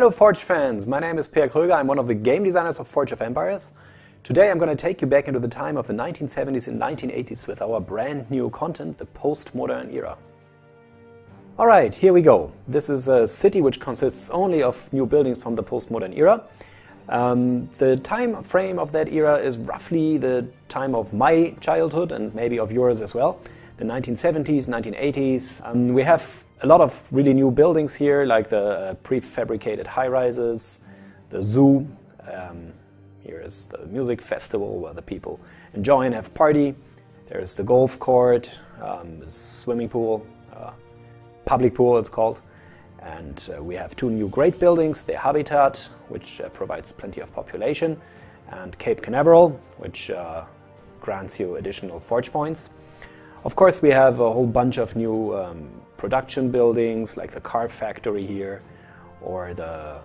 Hello Forge fans, my name is Per Kröger, I'm one of the game designers of Forge of Empires. Today I'm going to take you back into the time of the 1970s and 1980s with our brand new content, the postmodern era. Alright, here we go. This is a city which consists only of new buildings from the postmodern era. The time frame of that era is roughly the time of my childhood and maybe of yours as well. The 1970s, 1980s. We have a lot of really new buildings here, like the prefabricated high-rises, the zoo. Here is the music festival where the people enjoy and have party. There's the golf court, the swimming pool, public pool it's called. And we have two new great buildings, the Habitat, which provides plenty of population, and Cape Canaveral, which grants you additional forge points. Of course, we have a whole bunch of new production buildings, like the car factory here, or the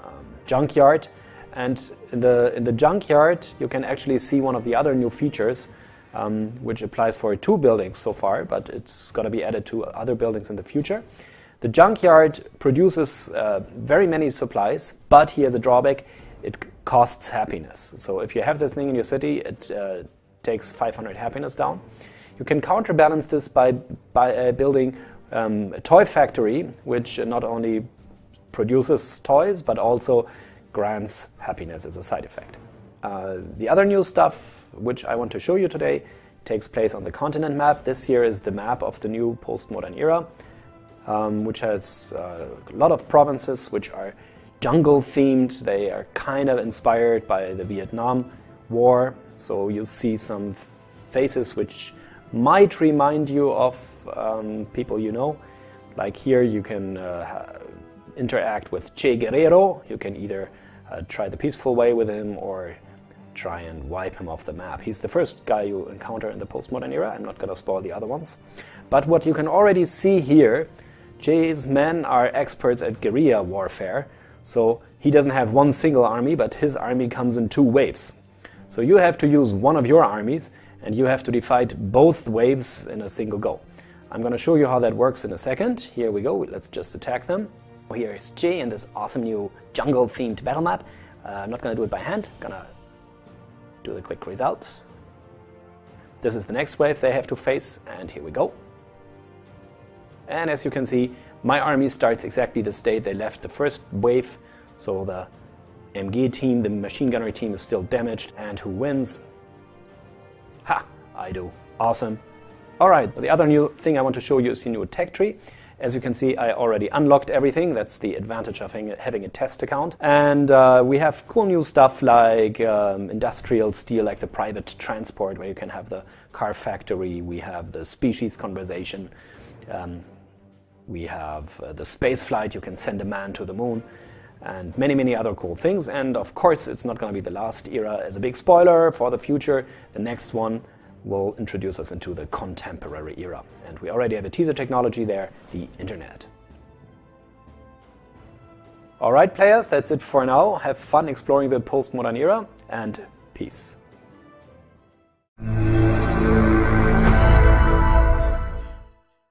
junkyard. And in the junkyard, you can actually see one of the other new features, which applies for two buildings so far, but it's going to be added to other buildings in the future. The junkyard produces very many supplies, but here's a drawback: it costs happiness. So if you have this thing in your city, it takes 500 happiness down. You can counterbalance this by building a toy factory, which not only produces toys, but also grants happiness as a side effect. The other new stuff, which I want to show you today, takes place on the continent map. This here is the map of the new postmodern era, which has a lot of provinces which are jungle themed. They are kind of inspired by the Vietnam War. So you see some faces which might remind you of people you know. Like here you can interact with Che Guerrero. You can either try the peaceful way with him or try and wipe him off the map. He's the first guy you encounter in the postmodern era. I'm not going to spoil the other ones. But what you can already see here, Che's men are experts at guerrilla warfare. So he doesn't have one single army, but his army comes in two waves. So you have to use one of your armies, and you have to defeat both waves in a single go. I'm going to show you how that works in a second. Here we go, let's just attack them. Here is Che in this awesome new jungle-themed battle map. I'm not going to do it by hand, I'm going to do the quick results. This is the next wave they have to face, and here we go. And as you can see, my army starts exactly the state they left the first wave, so the MG team, the machine gunnery team, is still damaged. And who wins? Ha! I do. Awesome. Alright, the other new thing I want to show you is the new tech tree. As you can see, I already unlocked everything. That's the advantage of having a test account. And we have cool new stuff like industrial steel, like the private transport, where you can have the car factory. We have the species conversation. We have the space flight. You can send a man to the moon. And many, many other cool things. And of course, it's not going to be the last era. As a big spoiler for the future, the next one will introduce us into the contemporary era. And we already have a teaser technology there, the internet. Alright players, that's it for now. Have fun exploring the postmodern era, and peace.